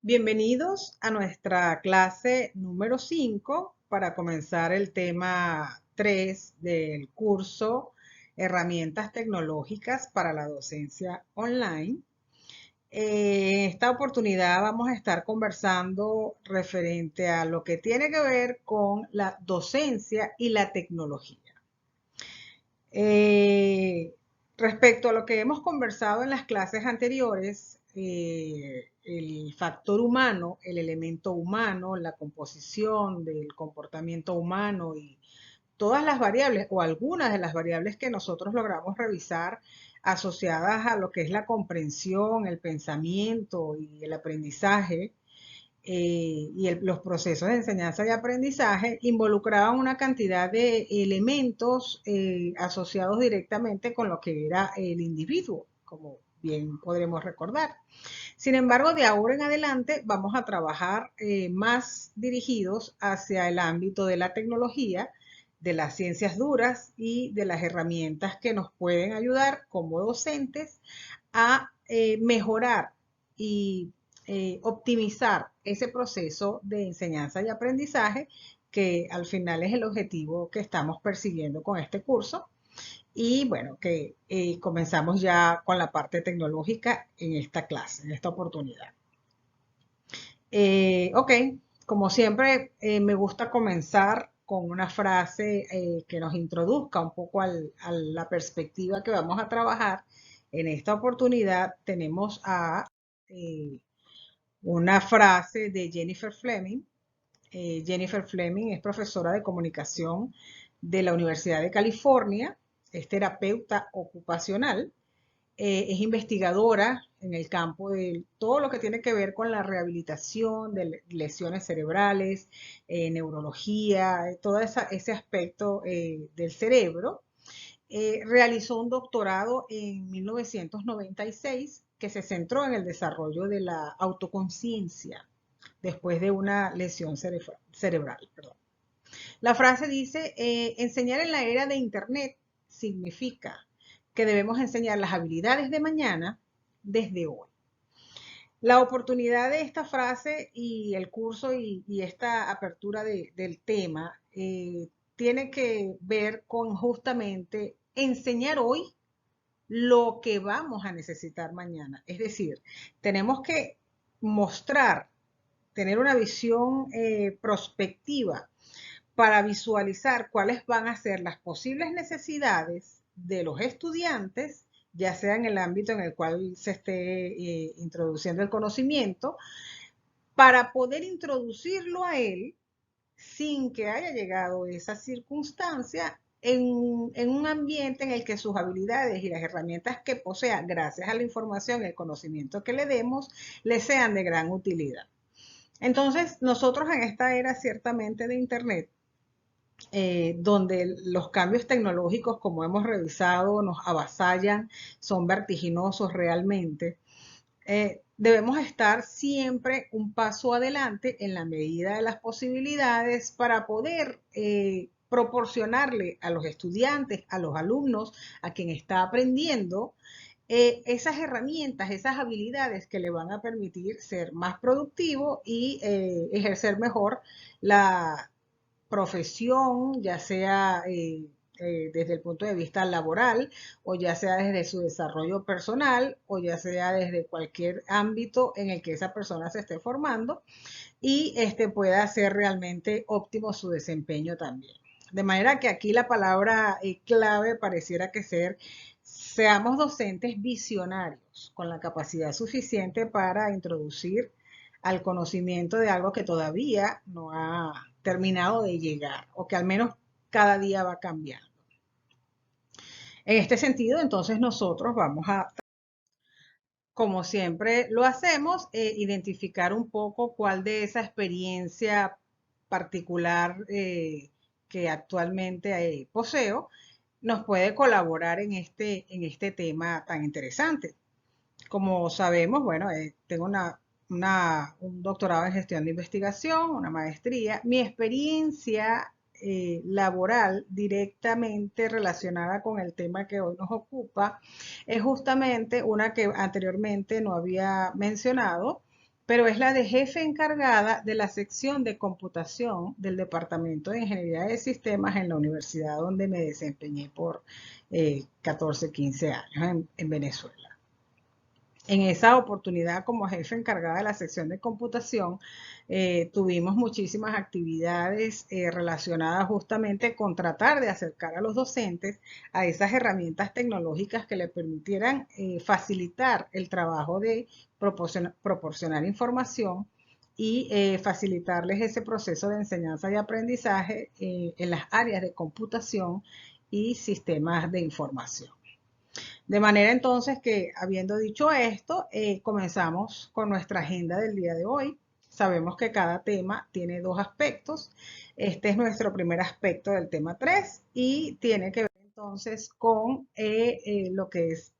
Bienvenidos a nuestra clase número 5 para comenzar el tema 3 del curso Herramientas tecnológicas para la docencia online. En esta oportunidad vamos a estar conversando referente a lo que tiene que ver con la docencia y la tecnología. Eh, Respecto a lo que hemos conversado en las clases anteriores, el factor humano, el elemento humano, la composición del comportamiento humano y todas las variables o algunas de las variables que nosotros logramos revisar asociadas a lo que es la comprensión, el pensamiento y el aprendizaje, los procesos de enseñanza y aprendizaje involucraban una cantidad de elementos asociados directamente con lo que era el individuo, como bien podremos recordar. Sin embargo, de ahora en adelante vamos a trabajar más dirigidos hacia el ámbito de la tecnología, de las ciencias duras y de las herramientas que nos pueden ayudar como docentes a mejorar y optimizar ese proceso de enseñanza y aprendizaje que al final es el objetivo que estamos persiguiendo con este curso. Y bueno, que comenzamos ya con la parte tecnológica en esta clase, en esta oportunidad. Ok, como siempre, me gusta comenzar con una frase que nos introduzca un poco a la perspectiva que vamos a trabajar. En esta oportunidad tenemos a una frase de Jennifer Fleming. Jennifer Fleming es profesora de comunicación de la Universidad de California, es terapeuta ocupacional, es investigadora en el campo de todo lo que tiene que ver con la rehabilitación de lesiones cerebrales, neurología, todo ese aspecto del cerebro. Realizó un doctorado en 1996 que se centró en el desarrollo de la autoconciencia después de una lesión cerebral. Perdón. La frase dice, enseñar en la era de Internet significa que debemos enseñar las habilidades de mañana desde hoy. La oportunidad de esta frase y el curso y esta apertura del tema tiene que ver con justamente enseñar hoy lo que vamos a necesitar mañana. Es decir, tenemos que mostrar, tener una visión prospectiva para visualizar cuáles van a ser las posibles necesidades de los estudiantes, ya sea en el ámbito en el cual se esté introduciendo el conocimiento, para poder introducirlo a él sin que haya llegado esa circunstancia en un ambiente en el que sus habilidades y las herramientas que posea, gracias a la información y el conocimiento que le demos, le sean de gran utilidad. Entonces, nosotros en esta era ciertamente de Internet, donde los cambios tecnológicos, como hemos revisado, nos avasallan, son vertiginosos realmente. Debemos estar siempre un paso adelante en la medida de las posibilidades para poder proporcionarle a los estudiantes, a los alumnos, a quien está aprendiendo, esas herramientas, esas habilidades que le van a permitir ser más productivo y ejercer mejor la profesión, ya sea desde el punto de vista laboral o ya sea desde su desarrollo personal o ya sea desde cualquier ámbito en el que esa persona se esté formando y pueda hacer realmente óptimo su desempeño también. De manera que aquí la palabra clave pareciera que seamos docentes visionarios con la capacidad suficiente para introducir al conocimiento de algo que todavía no ha terminado de llegar o que al menos cada día va cambiando. En este sentido, entonces nosotros vamos a, como siempre lo hacemos, identificar un poco cuál de esa experiencia particular que actualmente poseo nos puede colaborar en este tema tan interesante. Como sabemos, bueno, tengo un doctorado en gestión de investigación, una maestría. Mi experiencia laboral directamente relacionada con el tema que hoy nos ocupa es justamente una que anteriormente no había mencionado, pero es la de jefe encargada de la sección de computación del Departamento de Ingeniería de Sistemas en la universidad donde me desempeñé por 14, 15 años en Venezuela. En esa oportunidad como jefe encargada de la sección de computación, tuvimos muchísimas actividades relacionadas justamente con tratar de acercar a los docentes a esas herramientas tecnológicas que le permitieran facilitar el trabajo de proporcionar información y facilitarles ese proceso de enseñanza y aprendizaje en las áreas de computación y sistemas de información. De manera entonces que, habiendo dicho esto, comenzamos con nuestra agenda del día de hoy. Sabemos que cada tema tiene dos aspectos. Este es nuestro primer aspecto del tema 3 y tiene que ver entonces con lo que es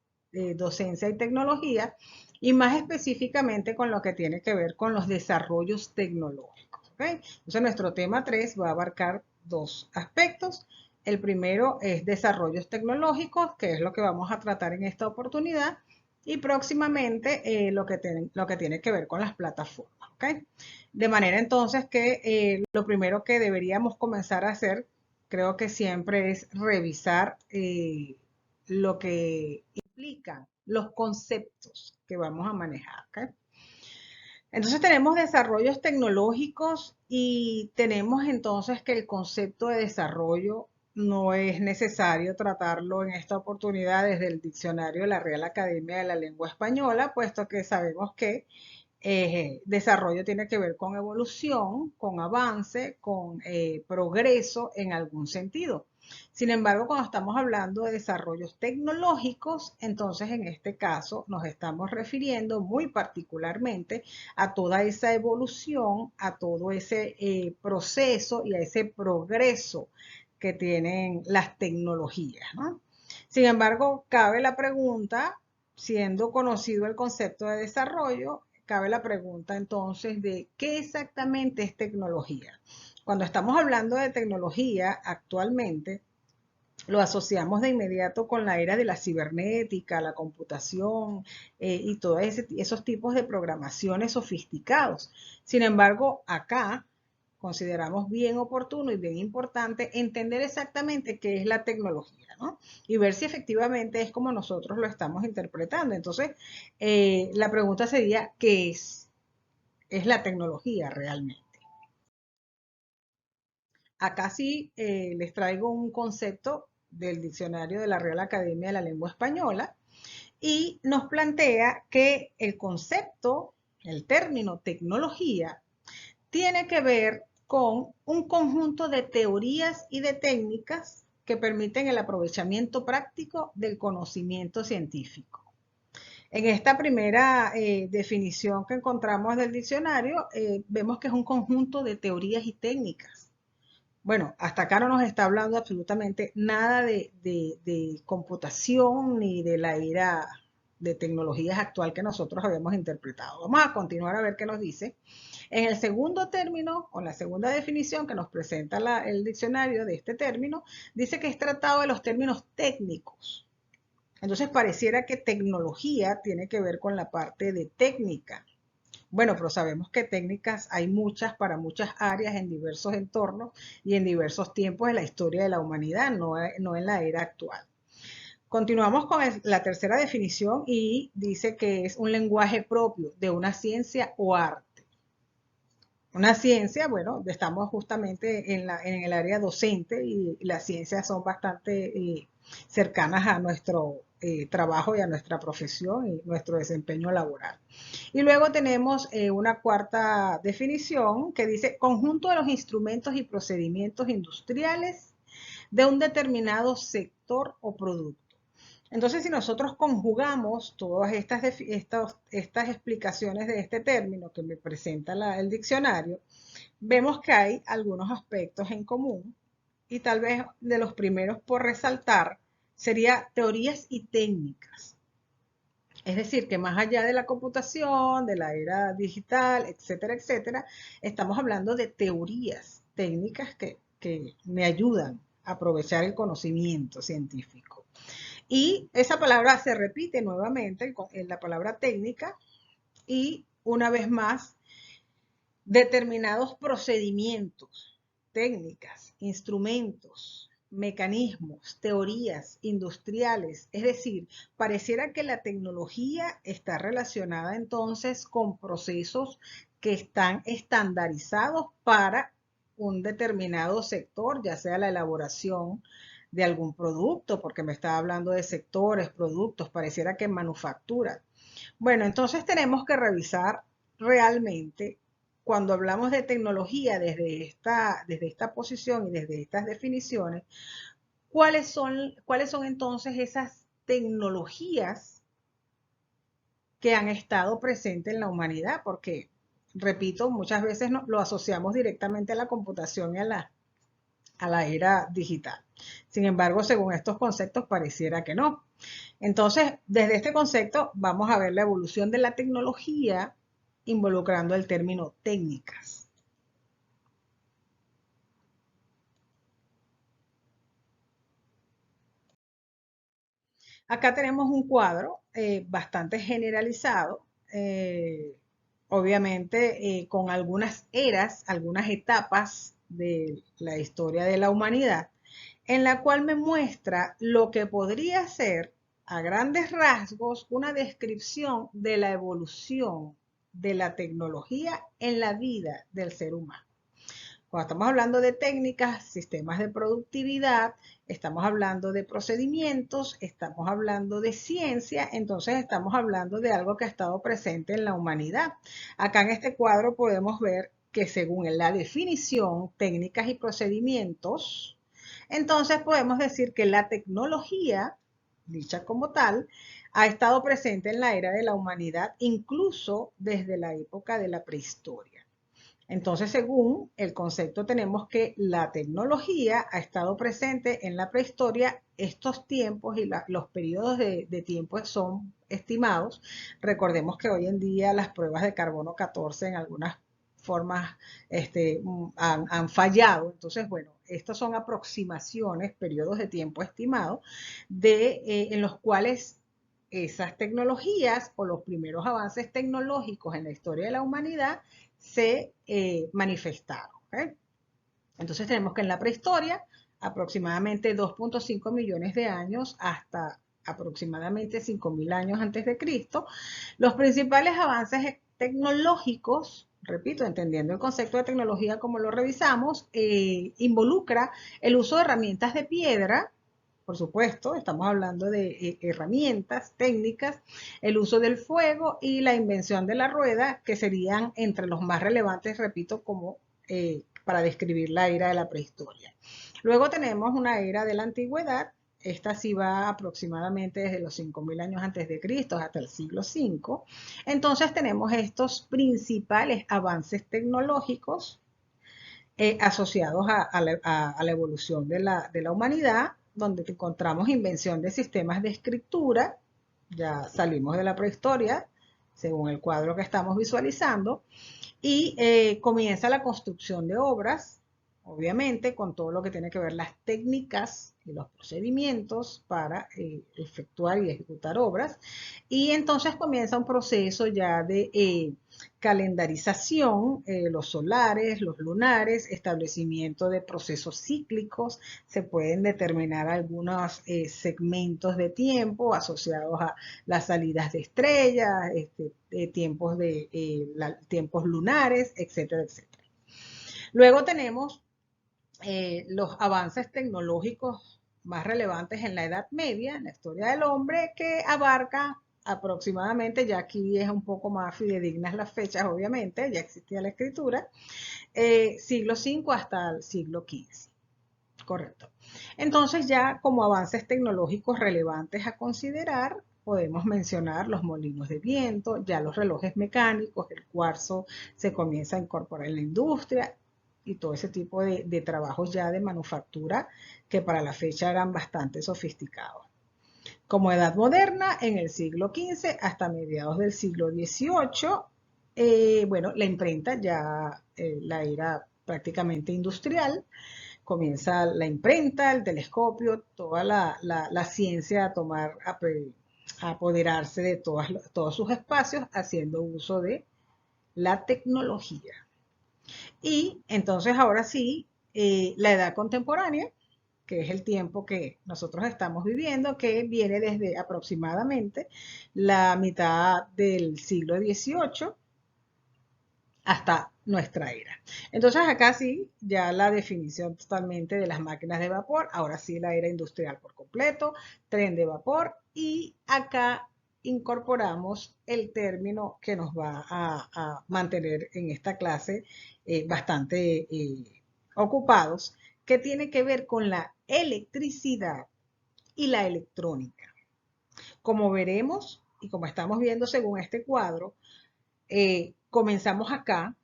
docencia y tecnología y más específicamente con lo que tiene que ver con los desarrollos tecnológicos. ¿Okay? Entonces nuestro tema 3 va a abarcar dos aspectos. El primero es desarrollos tecnológicos, que es lo que vamos a tratar en esta oportunidad, y próximamente lo que tiene que ver con las plataformas. ¿Okay? De manera entonces que lo primero que deberíamos comenzar a hacer, creo que siempre es revisar lo que implican los conceptos que vamos a manejar. ¿Okay? Entonces tenemos desarrollos tecnológicos y tenemos entonces que el concepto de desarrollo no es necesario tratarlo en esta oportunidad desde el diccionario de la Real Academia de la Lengua Española, puesto que sabemos que desarrollo tiene que ver con evolución, con avance, con progreso en algún sentido. Sin embargo, cuando estamos hablando de desarrollos tecnológicos, entonces en este caso nos estamos refiriendo muy particularmente a toda esa evolución, a todo ese proceso y a ese progreso que tienen las tecnologías, ¿no? Sin embargo, cabe la pregunta, siendo conocido el concepto de desarrollo, cabe la pregunta entonces de qué exactamente es tecnología. Cuando estamos hablando de tecnología actualmente, lo asociamos de inmediato con la era de la cibernética, la computación y todos esos tipos de programaciones sofisticados. Sin embargo, acá consideramos bien oportuno y bien importante entender exactamente qué es la tecnología, ¿no? Y ver si efectivamente es como nosotros lo estamos interpretando. Entonces, la pregunta sería, ¿qué es? ¿Es la tecnología realmente? Acá sí les traigo un concepto del diccionario de la Real Academia de la Lengua Española y nos plantea que el concepto, el término tecnología, tiene que ver con un conjunto de teorías y de técnicas que permiten el aprovechamiento práctico del conocimiento científico. En esta primera definición que encontramos del diccionario, vemos que es un conjunto de teorías y técnicas. Bueno, hasta acá no nos está hablando absolutamente nada de computación ni de la era de tecnologías actual que nosotros habíamos interpretado. Vamos a continuar a ver qué nos dice. En el segundo término, o la segunda definición que nos presenta el diccionario de este término, dice que es tratado de los términos técnicos. Entonces pareciera que tecnología tiene que ver con la parte de técnica. Bueno, pero sabemos que técnicas hay muchas para muchas áreas en diversos entornos y en diversos tiempos de la historia de la humanidad, no en la era actual. Continuamos con la tercera definición y dice que es un lenguaje propio de una ciencia o arte. Una ciencia, bueno, estamos justamente en el área docente y las ciencias son bastante cercanas a nuestro trabajo y a nuestra profesión y nuestro desempeño laboral. Y luego tenemos una cuarta definición que dice conjunto de los instrumentos y procedimientos industriales de un determinado sector o producto. Entonces, si nosotros conjugamos todas estas explicaciones de este término que me presenta el diccionario, vemos que hay algunos aspectos en común y tal vez de los primeros por resaltar sería teorías y técnicas. Es decir, que más allá de la computación, de la era digital, etcétera, etcétera, estamos hablando de teorías técnicas que me ayudan a aprovechar el conocimiento científico. Y esa palabra se repite nuevamente en la palabra técnica y una vez más, determinados procedimientos, técnicas, instrumentos, mecanismos, teorías industriales. Es decir, pareciera que la tecnología está relacionada entonces con procesos que están estandarizados para un determinado sector, ya sea la elaboración de algún producto, porque me está hablando de sectores, productos, pareciera que manufactura. Bueno, entonces tenemos que revisar realmente cuando hablamos de tecnología desde esta posición y desde estas definiciones, cuáles son entonces esas tecnologías que han estado presentes en la humanidad, porque, repito, muchas veces lo asociamos directamente a la computación y a la era digital. Sin embargo, según estos conceptos, pareciera que no. Entonces, desde este concepto vamos a ver la evolución de la tecnología involucrando el término técnicas. Acá tenemos un cuadro bastante generalizado, obviamente con algunas eras, algunas etapas de la historia de la humanidad, en la cual me muestra lo que podría ser a grandes rasgos una descripción de la evolución de la tecnología en la vida del ser humano. Cuando estamos hablando de técnicas, sistemas de productividad, estamos hablando de procedimientos, estamos hablando de ciencia, entonces estamos hablando de algo que ha estado presente en la humanidad. Acá en este cuadro podemos ver que según la definición, técnicas y procedimientos, entonces podemos decir que la tecnología, dicha como tal, ha estado presente en la era de la humanidad, incluso desde la época de la prehistoria. Entonces, según el concepto, tenemos que la tecnología ha estado presente en la prehistoria. Estos tiempos y los periodos de tiempo son estimados. Recordemos que hoy en día las pruebas de carbono 14 en algunas formas han fallado. Entonces, bueno, estas son aproximaciones, periodos de tiempo estimados, en los cuales esas tecnologías o los primeros avances tecnológicos en la historia de la humanidad se manifestaron. ¿Okay? Entonces tenemos que en la prehistoria, aproximadamente 2.5 millones de años hasta aproximadamente 5.000 años antes de Cristo, los principales avances tecnológicos, repito, entendiendo el concepto de tecnología como lo revisamos, involucra el uso de herramientas de piedra. Por supuesto, estamos hablando de herramientas técnicas, el uso del fuego y la invención de la rueda, que serían entre los más relevantes, repito, como para describir la era de la prehistoria. Luego tenemos una era de la antigüedad. Esta sí va aproximadamente desde los 5.000 años antes de Cristo hasta el siglo V. Entonces tenemos estos principales avances tecnológicos asociados a la evolución de la humanidad, donde encontramos invención de sistemas de escritura. Ya salimos de la prehistoria, según el cuadro que estamos visualizando, y comienza la construcción de obras, obviamente con todo lo que tiene que ver las técnicas y los procedimientos para efectuar y ejecutar obras. Y entonces comienza un proceso ya de calendarización, los solares, los lunares, establecimiento de procesos cíclicos. Se pueden determinar algunos segmentos de tiempo asociados a las salidas de estrellas, tiempos lunares, etcétera, etcétera. Luego tenemos los avances tecnológicos más relevantes en la Edad Media, en la historia del hombre, que abarca aproximadamente, ya aquí es un poco más fidedignas las fechas, obviamente, ya existía la escritura, siglo V hasta el siglo XV. Correcto. Entonces ya como avances tecnológicos relevantes a considerar, podemos mencionar los molinos de viento, ya los relojes mecánicos, el cuarzo se comienza a incorporar en la industria y todo ese tipo de trabajos ya de manufactura que para la fecha eran bastante sofisticados. Como edad moderna, en el siglo XV hasta mediados del siglo XVIII, bueno, la imprenta ya la era prácticamente industrial, comienza la imprenta, el telescopio, toda la ciencia a apoderarse de todos sus espacios haciendo uso de la tecnología. Y entonces ahora sí, la edad contemporánea, que es el tiempo que nosotros estamos viviendo, que viene desde aproximadamente la mitad del siglo XVIII hasta nuestra era. Entonces acá sí, ya la definición totalmente de las máquinas de vapor, ahora sí la era industrial por completo, tren de vapor, y acá incorporamos el término que nos va a mantener en esta clase bastante ocupados, que tiene que ver con la electricidad y la electrónica. Como veremos y como estamos viendo según este cuadro, comenzamos acá: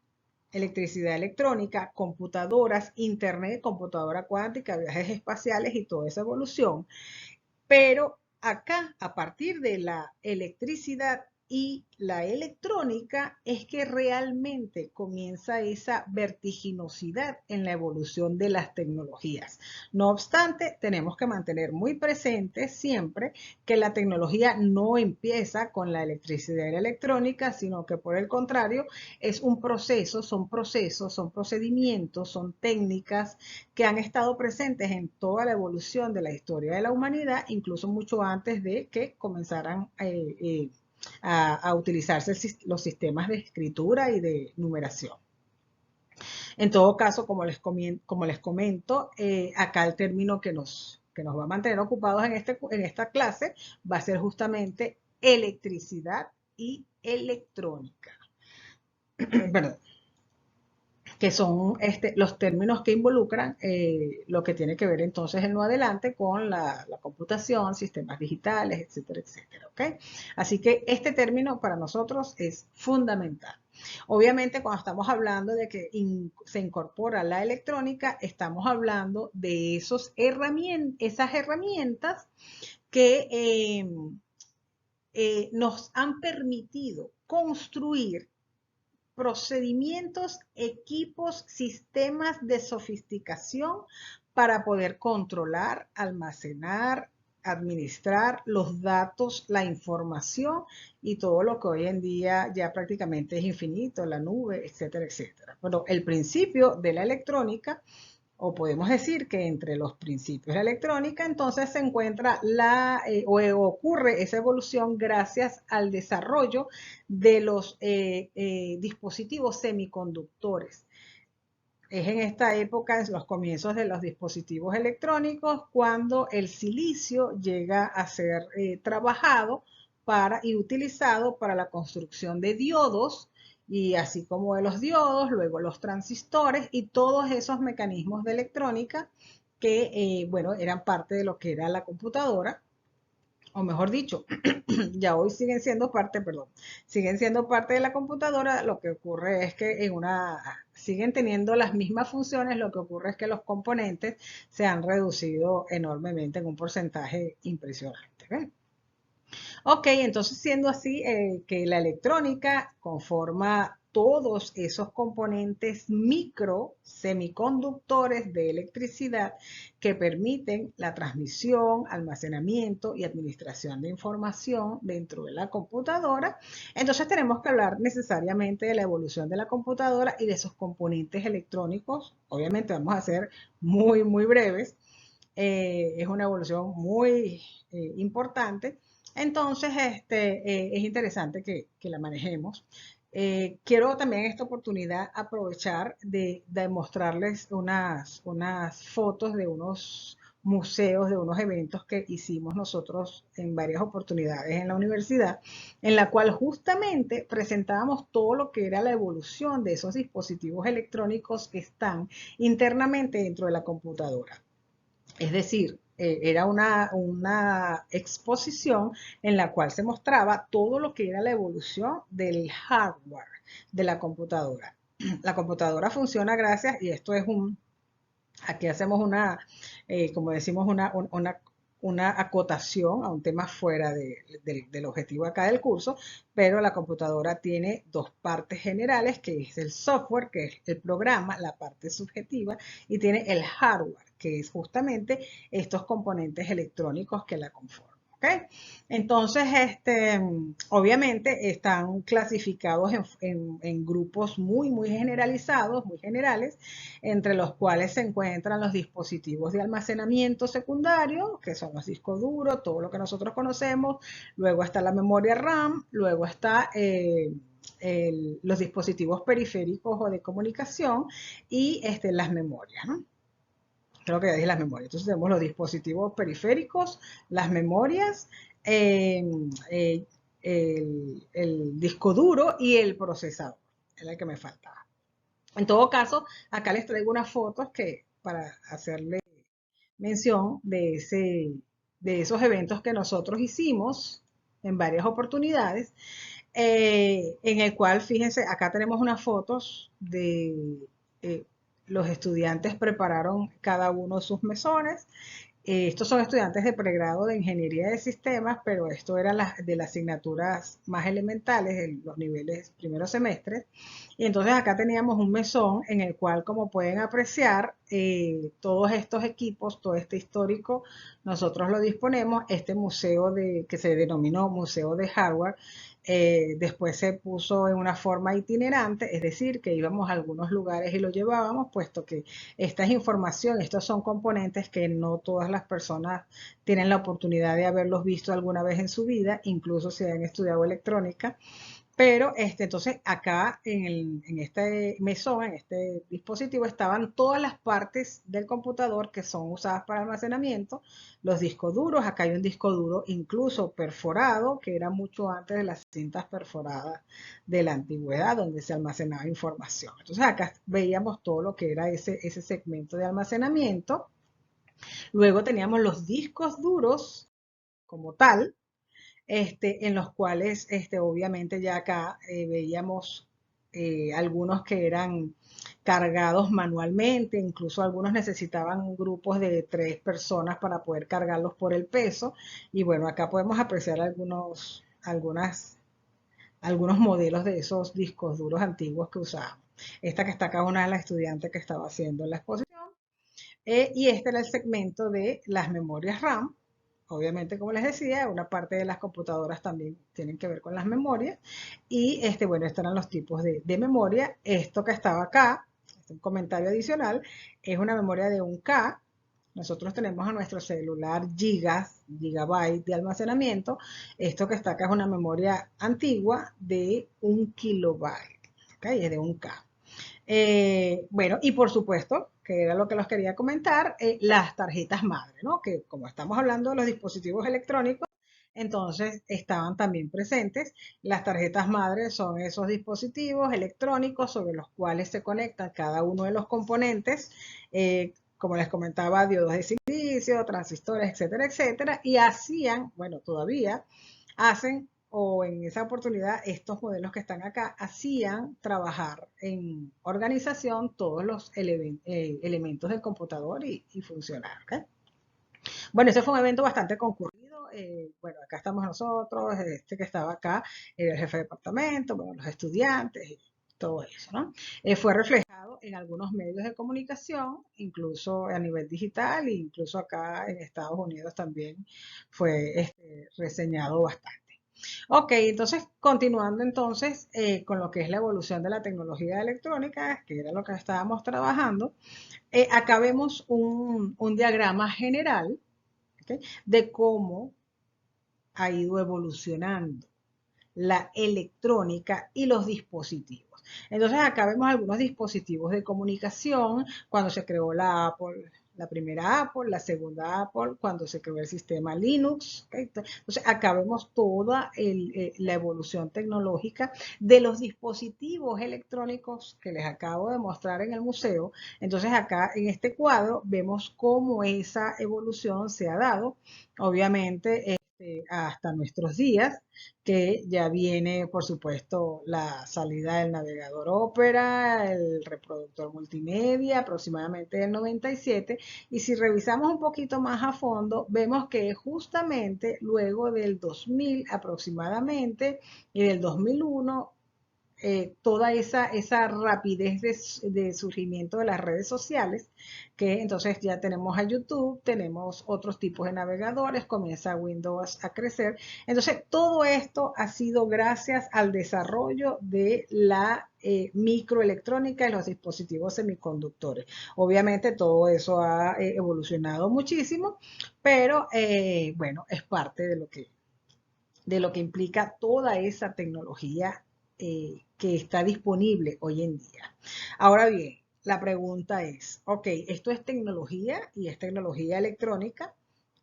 electricidad electrónica, computadoras, internet, computadora cuántica, viajes espaciales y toda esa evolución. Pero acá, a partir de la electricidad y la electrónica, es que realmente comienza esa vertiginosidad en la evolución de las tecnologías. No obstante, tenemos que mantener muy presente siempre que la tecnología no empieza con la electricidad y la electrónica, sino que por el contrario es un proceso, son procedimientos, son técnicas que han estado presentes en toda la evolución de la historia de la humanidad, incluso mucho antes de que comenzaran a utilizarse los sistemas de escritura y de numeración. En todo caso, como les comento, acá el término que nos va a mantener ocupados en esta clase va a ser justamente electricidad y electrónica. Perdón. Que son los términos que involucran lo que tiene que ver entonces en lo adelante con la computación, sistemas digitales, etcétera, etcétera. ¿Okay? Así que este término para nosotros es fundamental. Obviamente cuando estamos hablando de que se incorpora la electrónica, estamos hablando de esas herramientas que nos han permitido construir procedimientos, equipos, sistemas de sofisticación para poder controlar, almacenar, administrar los datos, la información y todo lo que hoy en día ya prácticamente es infinito, la nube, etcétera, etcétera. Bueno, el principio de la electrónica, o podemos decir que entre los principios de la electrónica, entonces se encuentra o ocurre esa evolución gracias al desarrollo de los dispositivos semiconductores. Es en esta época, en los comienzos de los dispositivos electrónicos, cuando el silicio llega a ser trabajado y utilizado para la construcción de diodos, y así como de los diodos, luego los transistores y todos esos mecanismos de electrónica que, bueno, eran parte de lo que era la computadora, o mejor dicho, ya hoy siguen siendo parte de la computadora. Lo que ocurre es que siguen teniendo las mismas funciones, lo que ocurre es que los componentes se han reducido enormemente en un porcentaje impresionante. ¿Ven? Ok, entonces siendo así, que la electrónica conforma todos esos componentes micro semiconductores de electricidad que permiten la transmisión, almacenamiento y administración de información dentro de la computadora. Entonces tenemos que hablar necesariamente de la evolución de la computadora y de esos componentes electrónicos. Obviamente vamos a ser muy, muy breves. Es una evolución muy importante. Entonces, es interesante que la manejemos. Quiero también en esta oportunidad aprovechar de mostrarles unas fotos de unos museos, de unos eventos que hicimos nosotros en varias oportunidades en la universidad, en la cual justamente presentábamos todo lo que era la evolución de esos dispositivos electrónicos que están internamente dentro de la computadora. Es decir, era una exposición en la cual se mostraba todo lo que era la evolución del hardware de la computadora. La computadora funciona gracias, y esto es aquí hacemos como decimos, una acotación a un tema fuera del objetivo acá del curso, pero la computadora tiene dos partes generales, que es el software, que es el programa, la parte subjetiva, y tiene el hardware, que es justamente estos componentes electrónicos que la conforman. ¿ok? Entonces, obviamente están clasificados en grupos muy generalizados, muy generales, entre los cuales se encuentran los dispositivos de almacenamiento secundario, que son los discos duros, todo lo que nosotros conocemos. Luego está la memoria RAM, luego está los dispositivos periféricos o de comunicación y las memorias, ¿no? Creo que ya dije las memorias. Entonces tenemos los dispositivos periféricos, las memorias, eh, eh, el disco duro y el procesador. Era el que me faltaba. En todo caso, acá les traigo unas fotos que para hacerle mención de esos eventos que nosotros hicimos en varias oportunidades, en el cual, fíjense, acá tenemos unas fotos de eh, los estudiantes prepararon cada uno sus mesones. Estos son estudiantes de pregrado de ingeniería de sistemas, pero esto era de las asignaturas más elementales, en los niveles primeros semestres. Y entonces acá teníamos un mesón en el cual, como pueden apreciar, todos estos equipos, todo este histórico, nosotros lo disponemos. Este museo que se denominó Museo de Hardware, después se puso en una forma itinerante, es decir, que íbamos a algunos lugares y lo llevábamos, puesto que esta es información, estos son componentes que no todas las personas tienen la oportunidad de haberlos visto alguna vez en su vida, incluso si han estudiado electrónica. Pero entonces acá en este mesón, en este dispositivo, estaban todas las partes del computador que son usadas para almacenamiento, los discos duros. Acá hay un disco duro incluso perforado, que era mucho antes de las cintas perforadas de la antigüedad, donde se almacenaba información. Entonces acá veíamos todo lo que era ese segmento de almacenamiento. Luego teníamos los discos duros como tal, en los cuales obviamente ya acá veíamos algunos que eran cargados manualmente, incluso algunos necesitaban grupos de 3 personas para poder cargarlos por el peso. Y bueno, acá podemos apreciar algunos modelos de esos discos duros antiguos que usábamos. Esta que está acá es una de las estudiantes que estaba haciendo la exposición. Y este era el segmento de las memorias RAM. Obviamente, como les decía, una parte de las computadoras también tienen que ver con las memorias. Y bueno, estos eran los tipos de memoria. Esto que estaba acá, un comentario adicional, es una memoria de 1K. Nosotros tenemos a nuestro celular gigabytes de almacenamiento. Esto que está acá es una memoria antigua de 1 kilobyte. ¿Okay? Es de 1K. Bueno, y por supuesto, que era lo que los quería comentar, las tarjetas madre, ¿no? Que como estamos hablando de los dispositivos electrónicos, entonces estaban también presentes. Las tarjetas madre son esos dispositivos electrónicos sobre los cuales se conectan cada uno de los componentes, como les comentaba, diodos de silicio, transistores, etcétera, etcétera, y hacían, bueno, todavía hacen, o en esa oportunidad estos modelos que están acá hacían trabajar en organización todos los elementos del computador y funcionar. ¿Okay? Bueno, ese fue un evento bastante concurrido. Bueno, acá estamos nosotros, que estaba acá, el jefe de departamento, bueno, los estudiantes y todo eso, ¿no? Fue reflejado en algunos medios de comunicación, incluso a nivel digital, e incluso acá en Estados Unidos también fue reseñado bastante. Ok, entonces continuando entonces con lo que es la evolución de la tecnología electrónica, que era lo que estábamos trabajando, acá vemos un diagrama general, ¿okay? De cómo ha ido evolucionando la electrónica y los dispositivos. Entonces acá vemos algunos dispositivos de comunicación, cuando se creó la Apple, la primera Apple, la segunda Apple, cuando se creó el sistema Linux. ¿Okay? Entonces acá vemos toda la evolución tecnológica de los dispositivos electrónicos que les acabo de mostrar en el museo. Entonces acá en este cuadro vemos cómo esa evolución se ha dado, obviamente hasta nuestros días, que ya viene, por supuesto, la salida del navegador Opera, el reproductor multimedia, aproximadamente del 97, y si revisamos un poquito más a fondo, vemos que justamente luego del 2000 aproximadamente y del 2001, toda esa rapidez de surgimiento de las redes sociales, que entonces ya tenemos a YouTube, tenemos otros tipos de navegadores, comienza Windows a crecer. Entonces, todo esto ha sido gracias al desarrollo de la microelectrónica y los dispositivos semiconductores. Obviamente todo eso ha evolucionado muchísimo, pero bueno, es parte de lo que implica toda esa tecnología que está disponible hoy en día. Ahora bien, la pregunta es, ok, esto es tecnología y es tecnología electrónica,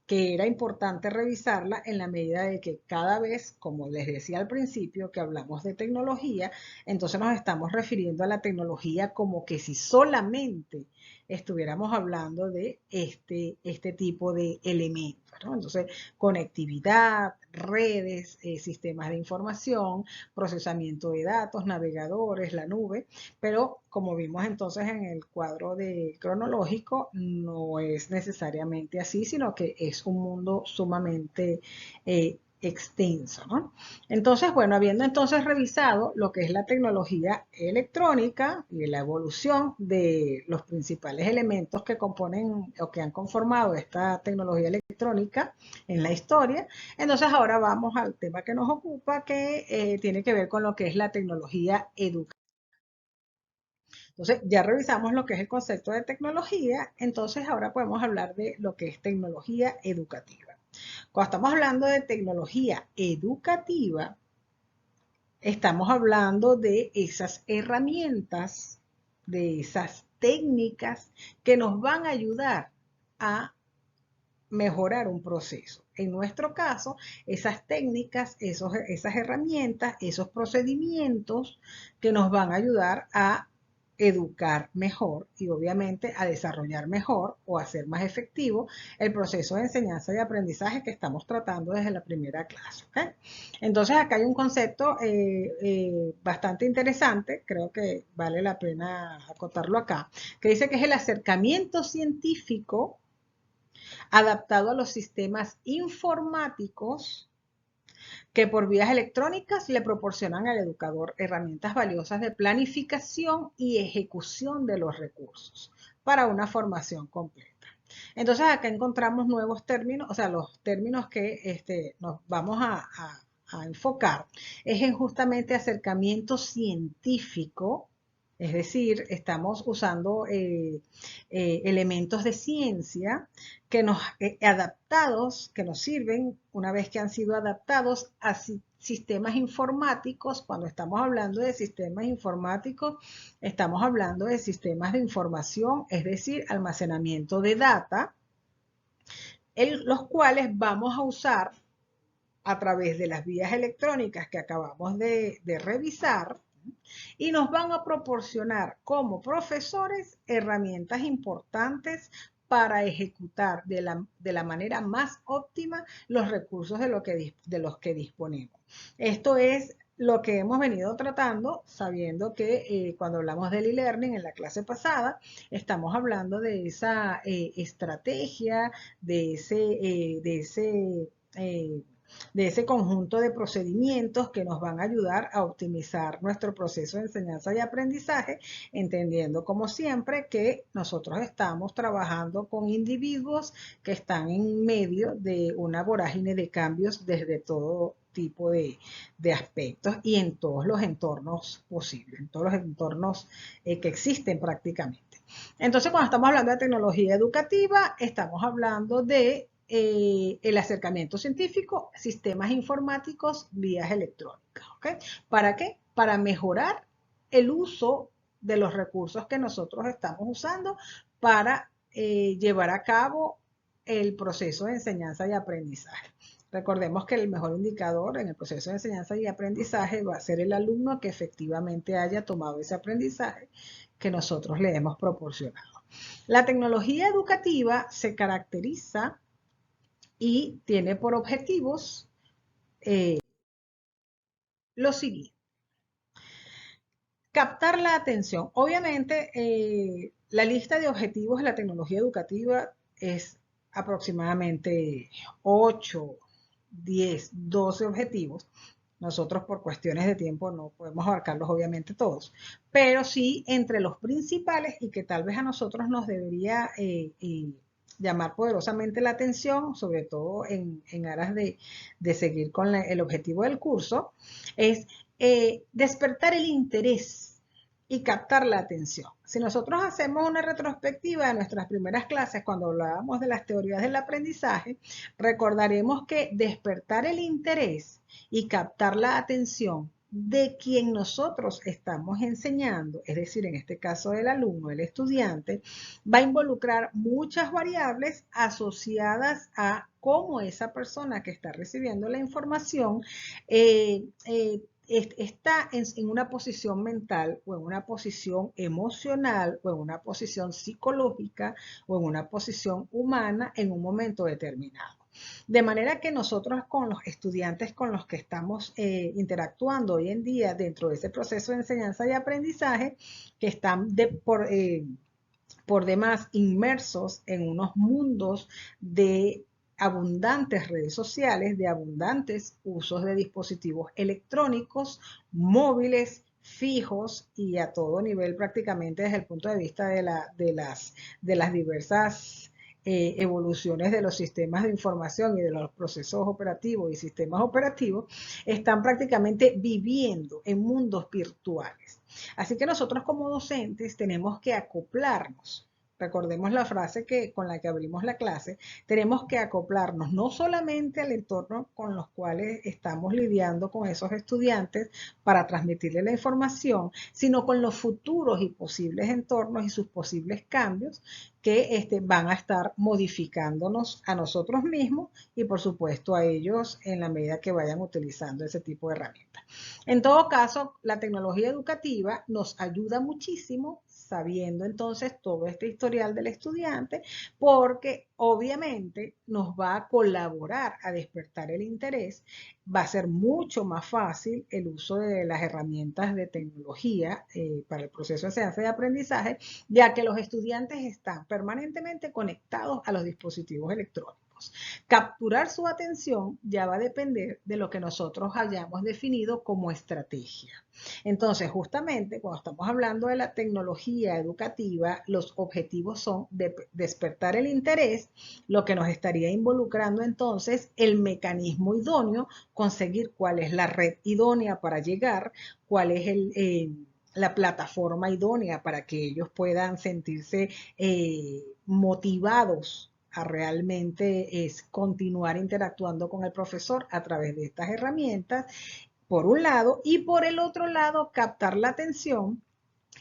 que era importante revisarla en la medida de que cada vez, como les decía al principio, que hablamos de tecnología, entonces nos estamos refiriendo a la tecnología como que si solamente estuviéramos hablando de este tipo de elementos, ¿no? Entonces, conectividad, redes, sistemas de información, procesamiento de datos, navegadores, la nube, pero como vimos entonces en el cuadro cronológico, no es necesariamente así, sino que es un mundo sumamente extenso, ¿no? Entonces, bueno, habiendo entonces revisado lo que es la tecnología electrónica y la evolución de los principales elementos que componen o que han conformado esta tecnología electrónica en la historia, entonces ahora vamos al tema que nos ocupa, que tiene que ver con lo que es la tecnología educativa. Entonces, ya revisamos lo que es el concepto de tecnología, entonces ahora podemos hablar de lo que es tecnología educativa. Cuando estamos hablando de tecnología educativa, estamos hablando de esas herramientas, de esas técnicas que nos van a ayudar a mejorar un proceso. En nuestro caso, esas técnicas, esas herramientas, esos procedimientos que nos van a ayudar a educar mejor y obviamente a desarrollar mejor o a hacer más efectivo el proceso de enseñanza y aprendizaje que estamos tratando desde la primera clase. ¿Okay? Entonces acá hay un concepto bastante interesante, creo que vale la pena acotarlo acá, que dice que es el acercamiento científico adaptado a los sistemas informáticos que por vías electrónicas le proporcionan al educador herramientas valiosas de planificación y ejecución de los recursos para una formación completa. Entonces acá encontramos nuevos términos, o sea, los términos que nos vamos a enfocar es en justamente acercamiento científico, es decir, estamos usando elementos de ciencia que nos adaptados, que nos sirven una vez que han sido adaptados a sistemas informáticos. Cuando estamos hablando de sistemas informáticos, estamos hablando de sistemas de información, es decir, almacenamiento de data, los cuales vamos a usar a través de las vías electrónicas que acabamos de revisar, y nos van a proporcionar como profesores herramientas importantes para ejecutar de la manera más óptima los recursos de los que disponemos. Esto es lo que hemos venido tratando, sabiendo que cuando hablamos del e-learning en la clase pasada, estamos hablando de esa estrategia, de ese conjunto de procedimientos que nos van a ayudar a optimizar nuestro proceso de enseñanza y aprendizaje, entendiendo como siempre que nosotros estamos trabajando con individuos que están en medio de una vorágine de cambios desde todo tipo de aspectos y en todos los entornos posibles, en todos los entornos que existen prácticamente. Entonces, cuando estamos hablando de tecnología educativa, estamos hablando de el acercamiento científico, sistemas informáticos, vías electrónicas. ¿Okay? ¿Para qué? Para mejorar el uso de los recursos que nosotros estamos usando para llevar a cabo el proceso de enseñanza y aprendizaje. Recordemos que el mejor indicador en el proceso de enseñanza y aprendizaje va a ser el alumno que efectivamente haya tomado ese aprendizaje que nosotros le hemos proporcionado. La tecnología educativa se caracteriza y tiene por objetivos lo siguiente. Captar la atención. Obviamente, la lista de objetivos de la tecnología educativa es aproximadamente 8, 10, 12 objetivos, Nosotros por cuestiones de tiempo no podemos abarcarlos obviamente todos, pero sí entre los principales y que tal vez a nosotros nos debería llamar poderosamente la atención, sobre todo en aras de seguir con el objetivo del curso, es despertar el interés y captar la atención. Si nosotros hacemos una retrospectiva de nuestras primeras clases, cuando hablábamos de las teorías del aprendizaje, recordaremos que despertar el interés y captar la atención de quien nosotros estamos enseñando, es decir, en este caso del alumno, el estudiante, va a involucrar muchas variables asociadas a cómo esa persona que está recibiendo la información está en una posición mental o en una posición emocional o en una posición psicológica o en una posición humana en un momento determinado. De manera que nosotros con los estudiantes con los que estamos interactuando hoy en día dentro de ese proceso de enseñanza y aprendizaje, que están por demás inmersos en unos mundos de abundantes redes sociales, de abundantes usos de dispositivos electrónicos, móviles, fijos y a todo nivel prácticamente desde el punto de vista de las diversas evoluciones de los sistemas de información y de los procesos operativos y sistemas operativos, están prácticamente viviendo en mundos virtuales. Así que nosotros como docentes tenemos que acoplarnos. Recordemos la frase con la que abrimos la clase, tenemos que acoplarnos no solamente al entorno con los cuales estamos lidiando con esos estudiantes para transmitirles la información, sino con los futuros y posibles entornos y sus posibles cambios que van a estar modificándonos a nosotros mismos y por supuesto a ellos en la medida que vayan utilizando ese tipo de herramientas. En todo caso, la tecnología educativa nos ayuda muchísimo sabiendo entonces todo este historial del estudiante, porque obviamente nos va a colaborar a despertar el interés, va a ser mucho más fácil el uso de las herramientas de tecnología para el proceso de enseñanza y aprendizaje, ya que los estudiantes están permanentemente conectados a los dispositivos electrónicos. Capturar su atención ya va a depender de lo que nosotros hayamos definido como estrategia. Entonces, justamente cuando estamos hablando de la tecnología educativa, los objetivos son despertar el interés, lo que nos estaría involucrando entonces el mecanismo idóneo, conseguir cuál es la red idónea para llegar, cuál es la plataforma idónea para que ellos puedan sentirse motivados a realmente continuar interactuando con el profesor a través de estas herramientas, por un lado, y por el otro lado, captar la atención,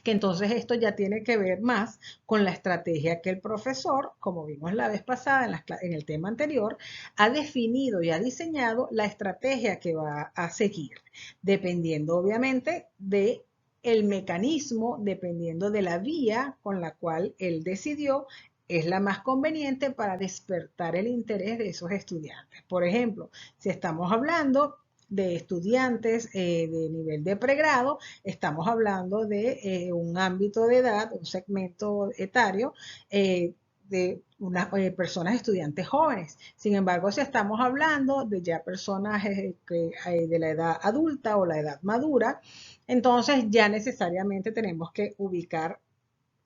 que entonces esto ya tiene que ver más con la estrategia que el profesor, como vimos la vez pasada en el tema anterior, ha definido y ha diseñado la estrategia que va a seguir, dependiendo obviamente de el mecanismo, dependiendo de la vía con la cual él decidió es la más conveniente para despertar el interés de esos estudiantes. Por ejemplo, si estamos hablando de estudiantes de nivel de pregrado, estamos hablando de un ámbito de edad, un segmento etario de unas personas estudiantes jóvenes. Sin embargo, si estamos hablando de ya personas de la edad adulta o la edad madura, entonces ya necesariamente tenemos que ubicar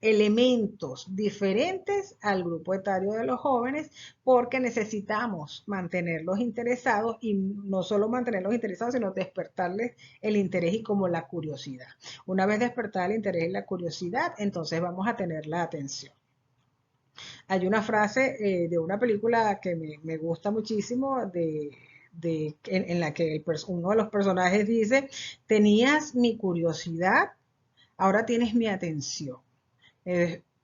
elementos diferentes al grupo etario de los jóvenes porque necesitamos mantenerlos interesados y no solo mantenerlos interesados, sino despertarles el interés y como la curiosidad. Una vez despertada el interés y la curiosidad, entonces vamos a tener la atención. Hay una frase de una película que me gusta muchísimo en la que uno de los personajes dice, tenías mi curiosidad, ahora tienes mi atención.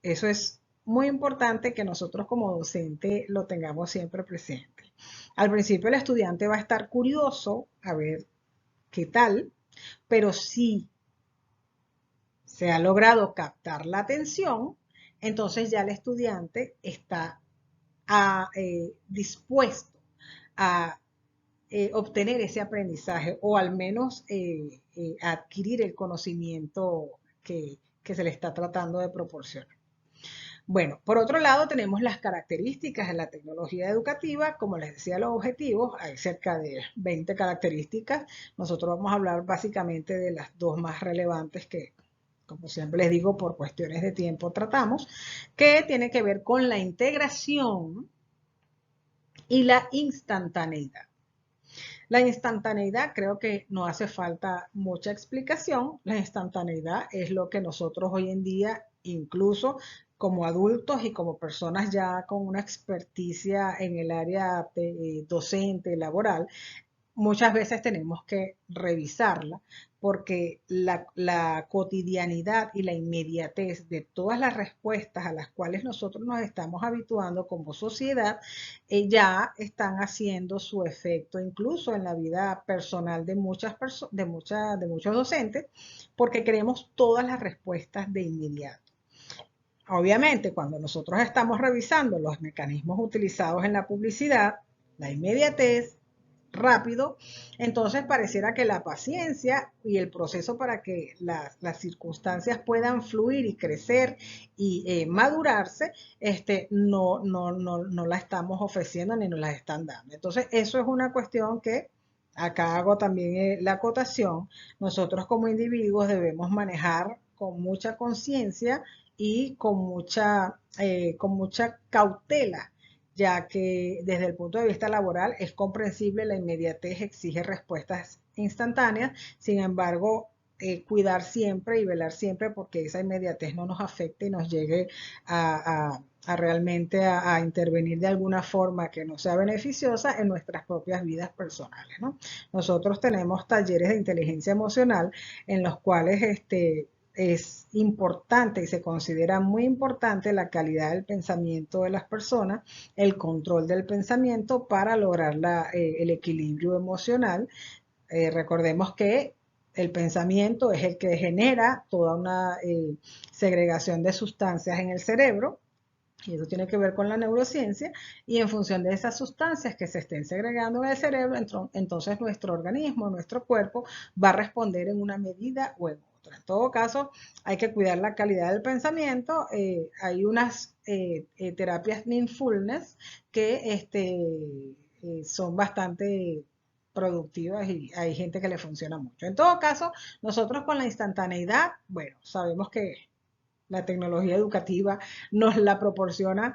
Eso es muy importante que nosotros como docente lo tengamos siempre presente. Al principio el estudiante va a estar curioso a ver qué tal, pero si se ha logrado captar la atención, entonces ya el estudiante está dispuesto a obtener ese aprendizaje o al menos adquirir el conocimiento que se le está tratando de proporcionar. Bueno, por otro lado tenemos las características de la tecnología educativa. Como les decía, los objetivos, hay cerca de 20 características. Nosotros vamos a hablar básicamente de las dos más relevantes que, como siempre les digo, por cuestiones de tiempo tratamos, que tiene que ver con la integración y la instantaneidad. La instantaneidad creo que no hace falta mucha explicación. La instantaneidad es lo que nosotros hoy en día, incluso como adultos y como personas ya con una experticia en el área docente, laboral, muchas veces tenemos que revisarla porque la cotidianidad y la inmediatez de todas las respuestas a las cuales nosotros nos estamos habituando como sociedad ya están haciendo su efecto incluso en la vida personal de de muchos docentes, porque queremos todas las respuestas de inmediato. Obviamente, cuando nosotros estamos revisando los mecanismos utilizados en la publicidad, la inmediatez, rápido, entonces pareciera que la paciencia y el proceso para que las circunstancias puedan fluir y crecer y madurarse, no la estamos ofreciendo ni nos la están dando. Entonces, eso es una cuestión que acá hago también la acotación. Nosotros como individuos debemos manejar con mucha conciencia y con mucha cautela, ya que desde el punto de vista laboral es comprensible, la inmediatez exige respuestas instantáneas. Sin embargo, cuidar siempre y velar siempre porque esa inmediatez no nos afecte y nos llegue a realmente a intervenir de alguna forma que no sea beneficiosa en nuestras propias vidas personales, ¿no? Nosotros tenemos talleres de inteligencia emocional en los cuales es importante y se considera muy importante la calidad del pensamiento de las personas, el control del pensamiento para lograr el equilibrio emocional. Recordemos que el pensamiento es el que genera toda una segregación de sustancias en el cerebro, y eso tiene que ver con la neurociencia, y en función de esas sustancias que se estén segregando en el cerebro, entonces nuestro organismo, nuestro cuerpo va a responder en una medida o en otra. En todo caso, hay que cuidar la calidad del pensamiento. Hay unas terapias mindfulness que son bastante productivas y hay gente que le funciona mucho. En todo caso, nosotros con la instantaneidad, bueno, sabemos que la tecnología educativa nos la proporciona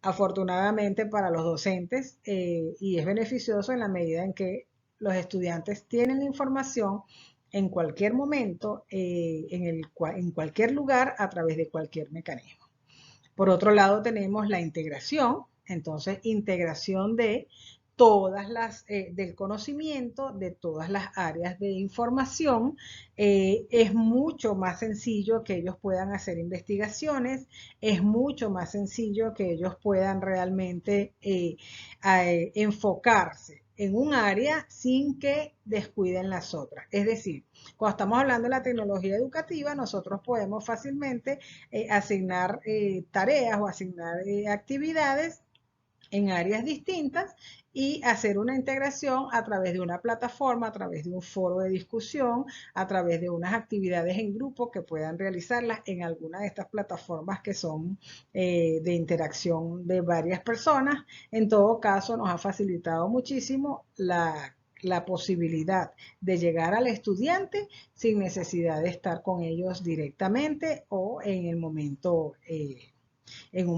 afortunadamente para los docentes, y es beneficioso en la medida en que los estudiantes tienen la información en cualquier momento, en cualquier lugar, a través de cualquier mecanismo. Por otro lado, tenemos la integración, entonces integración de del conocimiento, de todas las áreas de información. Es mucho más sencillo que ellos puedan hacer investigaciones, es mucho más sencillo que ellos puedan realmente enfocarse en un área sin que descuiden las otras. Es decir, cuando estamos hablando de la tecnología educativa, nosotros podemos fácilmente asignar tareas o asignar actividades en áreas distintas y hacer una integración a través de una plataforma, a través de un foro de discusión, a través de unas actividades en grupo que puedan realizarlas en alguna de estas plataformas que son de interacción de varias personas. En todo caso, nos ha facilitado muchísimo la posibilidad de llegar al estudiante sin necesidad de estar con ellos directamente o en un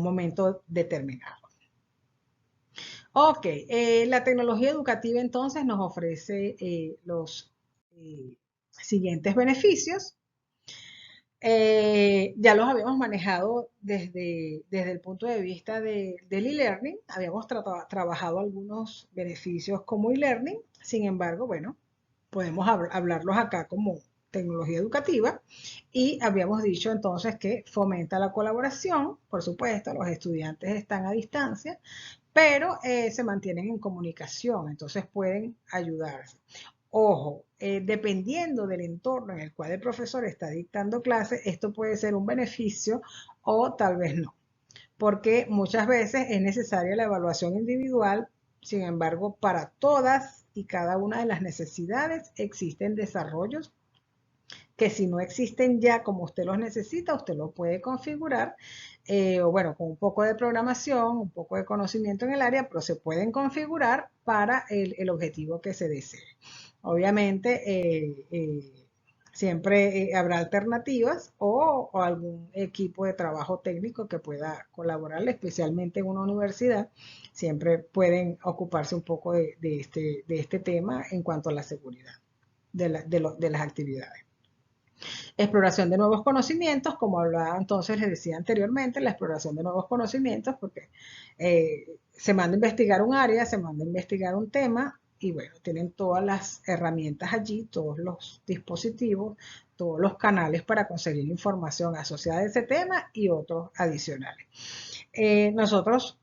momento determinado. Ok, la tecnología educativa entonces nos ofrece los siguientes beneficios. Ya los habíamos manejado desde el punto de vista del e-learning. Habíamos trabajado algunos beneficios como e-learning. Sin embargo, bueno, podemos hablarlos acá como tecnología educativa. Y habíamos dicho entonces que fomenta la colaboración. Por supuesto, los estudiantes están a distancia, pero se mantienen en comunicación, entonces pueden ayudarse. Ojo, dependiendo del entorno en el cual el profesor está dictando clases, esto puede ser un beneficio o tal vez no, porque muchas veces es necesaria la evaluación individual. Sin embargo, para todas y cada una de las necesidades existen desarrollos que si no existen ya como usted los necesita, usted lo puede configurar, o bueno, con un poco de programación, un poco de conocimiento en el área, pero se pueden configurar para el objetivo que se desee. Obviamente, siempre habrá alternativas o algún equipo de trabajo técnico que pueda colaborar, especialmente en una universidad. Siempre pueden ocuparse un poco de este tema en cuanto a la seguridad de las actividades. Exploración de nuevos conocimientos, como hablaba entonces, les decía anteriormente, la exploración de nuevos conocimientos, porque se manda a investigar un área, se manda a investigar un tema, y bueno, tienen todas las herramientas allí, todos los dispositivos, todos los canales para conseguir información asociada a ese tema y otros adicionales. Nosotros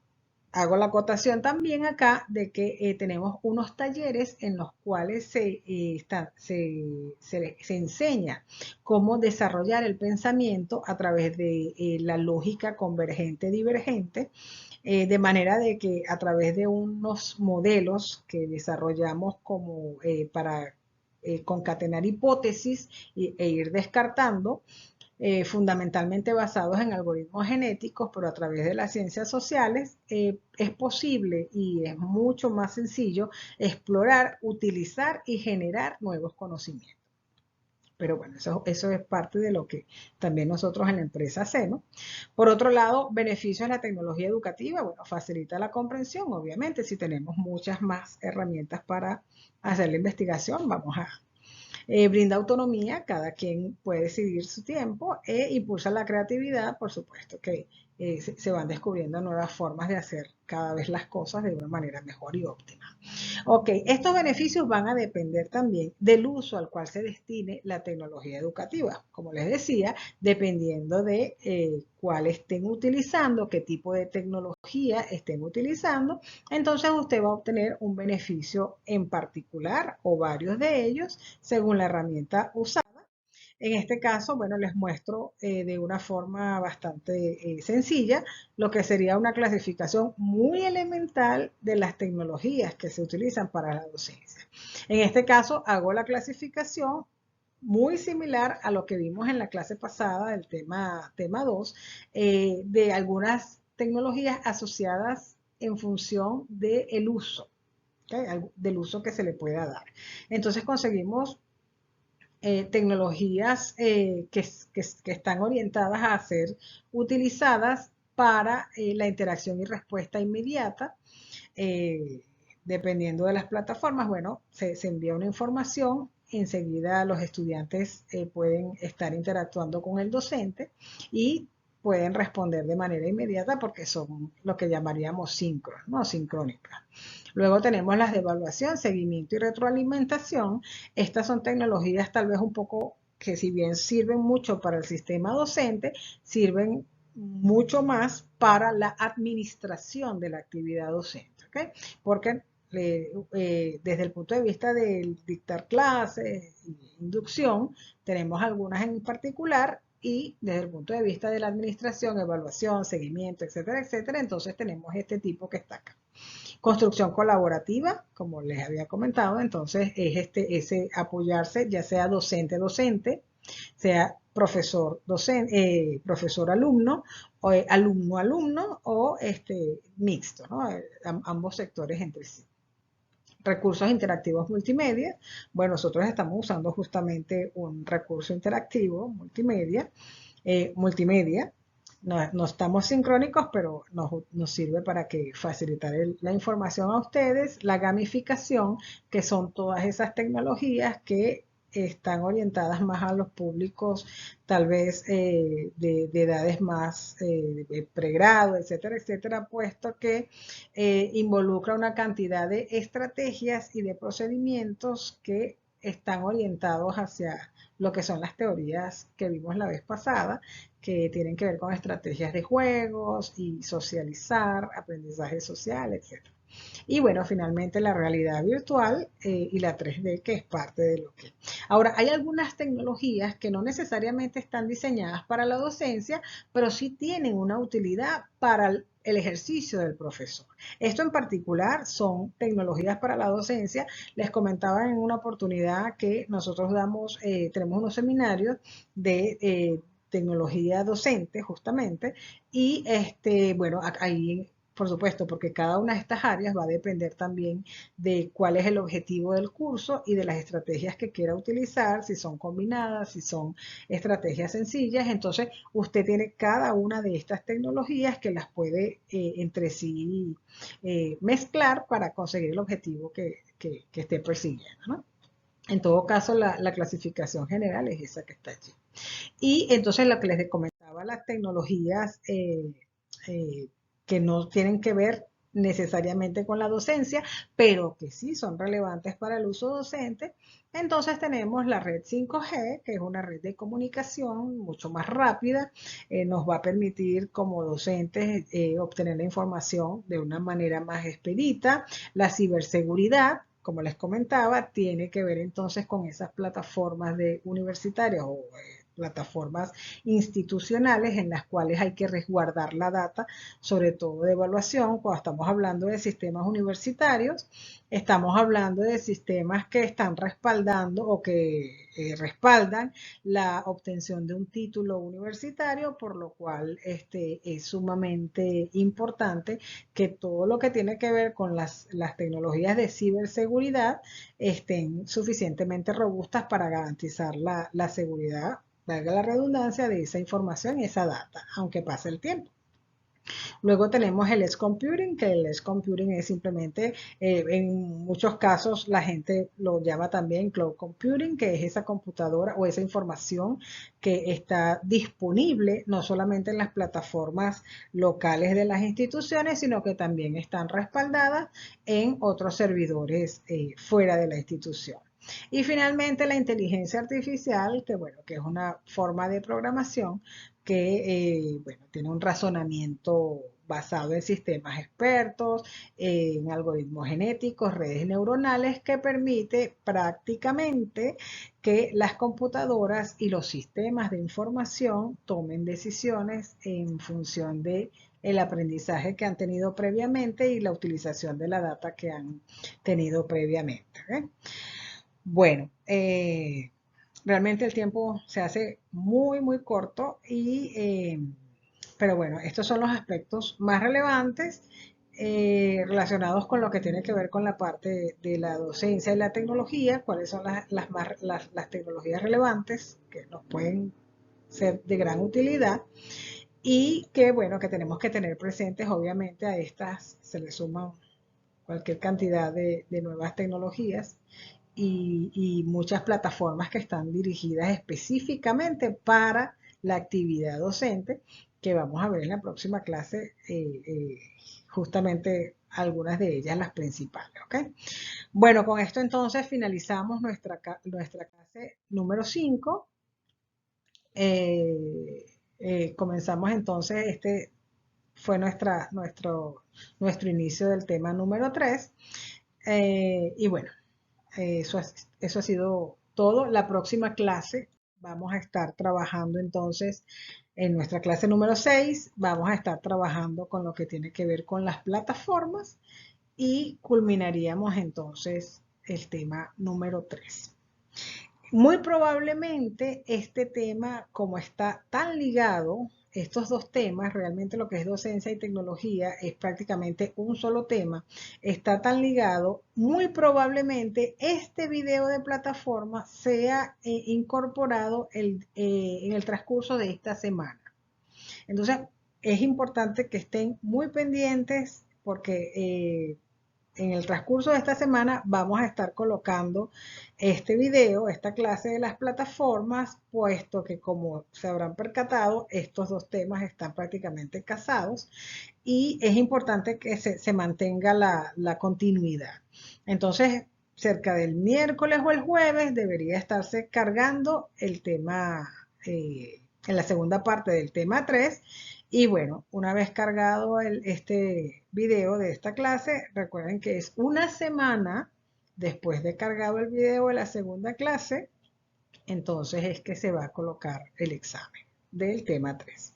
hago la acotación también acá de que tenemos unos talleres en los cuales se enseña cómo desarrollar el pensamiento a través de la lógica convergente-divergente, de manera de que a través de unos modelos que desarrollamos como para concatenar hipótesis e ir descartando, fundamentalmente basados en algoritmos genéticos, pero a través de las ciencias sociales, es posible y es mucho más sencillo explorar, utilizar y generar nuevos conocimientos. Pero bueno, eso es parte de lo que también nosotros en la empresa hacemos. Por otro lado, beneficios de la tecnología educativa, bueno, facilita la comprensión, obviamente, si tenemos muchas más herramientas para hacer la investigación, vamos a brinda autonomía, cada quien puede decidir su tiempo e impulsa la creatividad, por supuesto que se van descubriendo nuevas formas de hacer cada vez las cosas de una manera mejor y óptima. Ok, estos beneficios van a depender también del uso al cual se destine la tecnología educativa. Como les decía, dependiendo de cuál estén utilizando, qué tipo de tecnología estén utilizando, entonces usted va a obtener un beneficio en particular o varios de ellos según la herramienta usada. En este caso, bueno, les muestro de una forma bastante sencilla lo que sería una clasificación muy elemental de las tecnologías que se utilizan para la docencia. En este caso, hago la clasificación muy similar a lo que vimos en la clase pasada del tema 2, de algunas tecnologías asociadas en función del uso, ¿okay? Del uso que se le pueda dar. Entonces conseguimos tecnologías que están orientadas a ser utilizadas para la interacción y respuesta inmediata. Dependiendo de las plataformas, bueno, se envía una información, enseguida los estudiantes pueden estar interactuando con el docente y pueden responder de manera inmediata porque son lo que llamaríamos síncronas, ¿no? Sincrónicas. Luego tenemos las de evaluación, seguimiento y retroalimentación. Estas son tecnologías tal vez un poco que si bien sirven mucho para el sistema docente, sirven mucho más para la administración de la actividad docente, ¿okay? Porque desde el punto de vista del dictar clases, inducción, tenemos algunas en particular y desde el punto de vista de la administración, evaluación, seguimiento, etcétera, etcétera, entonces tenemos este tipo que está acá. Construcción colaborativa, como les había comentado, entonces es ese apoyarse, ya sea docente-docente, sea profesor-docente, profesor-alumno, o alumno-alumno, o mixto, ¿no? Ambos sectores entre sí. Recursos interactivos multimedia. Bueno, nosotros estamos usando justamente un recurso interactivo multimedia, no estamos sincrónicos, pero nos sirve para que facilitar la información a ustedes, la gamificación, que son todas esas tecnologías que están orientadas más a los públicos tal vez de edades más de pregrado, etcétera, etcétera, puesto que involucra una cantidad de estrategias y de procedimientos que están orientados hacia lo que son las teorías que vimos la vez pasada, que tienen que ver con estrategias de juegos y socializar, aprendizaje social, etc. Y bueno, finalmente la realidad virtual y la 3D, que es parte de lo que... Ahora, hay algunas tecnologías que no necesariamente están diseñadas para la docencia, pero sí tienen una utilidad para el ejercicio del profesor. Esto en particular son tecnologías para la docencia. Les comentaba en una oportunidad que nosotros tenemos unos seminarios de tecnología docente justamente y bueno, ahí por supuesto, porque cada una de estas áreas va a depender también de cuál es el objetivo del curso y de las estrategias que quiera utilizar, si son combinadas, si son estrategias sencillas. Entonces, usted tiene cada una de estas tecnologías que las puede entre sí mezclar para conseguir el objetivo que esté persiguiendo, ¿no? En todo caso, la clasificación general es esa que está allí. Y entonces lo que les comentaba, las tecnologías eh, que no tienen que ver necesariamente con la docencia, pero que sí son relevantes para el uso docente. Entonces tenemos la red 5G, que es una red de comunicación mucho más rápida, nos va a permitir como docentes obtener la información de una manera más expedita. La ciberseguridad, como les comentaba, tiene que ver entonces con esas plataformas de universitarias o plataformas institucionales en las cuales hay que resguardar la data, sobre todo de evaluación. Cuando estamos hablando de sistemas universitarios, estamos hablando de sistemas que están respaldando o que respaldan la obtención de un título universitario, por lo cual es sumamente importante que todo lo que tiene que ver con las tecnologías de ciberseguridad estén suficientemente robustas para garantizar la seguridad, valga la redundancia, de esa información y esa data, aunque pase el tiempo. Luego tenemos el edge computing, que el edge computing es simplemente, en muchos casos la gente lo llama también cloud computing, que es esa computadora o esa información que está disponible no solamente en las plataformas locales de las instituciones, sino que también están respaldadas en otros servidores fuera de la institución. Y finalmente la inteligencia artificial, que bueno, que es una forma de programación que bueno, tiene un razonamiento basado en sistemas expertos, en algoritmos genéticos, redes neuronales, que permite prácticamente que las computadoras y los sistemas de información tomen decisiones en función de el aprendizaje que han tenido previamente y la utilización de la data que han tenido previamente. Bueno, realmente el tiempo se hace muy, muy corto pero bueno, estos son los aspectos más relevantes relacionados con lo que tiene que ver con la parte de la docencia y la tecnología, cuáles son las tecnologías relevantes que nos pueden ser de gran utilidad y que bueno, que tenemos que tener presentes. Obviamente a estas se le suman cualquier cantidad de nuevas tecnologías y muchas plataformas que están dirigidas específicamente para la actividad docente, que vamos a ver en la próxima clase, justamente algunas de ellas, las principales. ¿Ok? Bueno, con esto entonces finalizamos nuestra clase número 5. Comenzamos entonces, este fue nuestro inicio del tema número 3. Y bueno, eso ha sido todo. La próxima clase vamos a estar trabajando entonces en nuestra clase número 6. Vamos a estar trabajando con lo que tiene que ver con las plataformas y culminaríamos entonces el tema número 3. Muy probablemente este tema, como está tan ligado, estos dos temas, realmente lo que es docencia y tecnología es prácticamente un solo tema, está tan ligado, muy probablemente este video de plataforma sea incorporado en el transcurso de esta semana. Entonces, es importante que estén muy pendientes porque en el transcurso de esta semana vamos a estar colocando este video, esta clase de las plataformas, puesto que como se habrán percatado, estos dos temas están prácticamente casados y es importante que se mantenga la continuidad. Entonces, cerca del miércoles o el jueves debería estarse cargando el tema en la segunda parte del tema 3. Y bueno, una vez cargado este video de esta clase, recuerden que es una semana después de cargado el video de la segunda clase, entonces es que se va a colocar el examen del tema 3.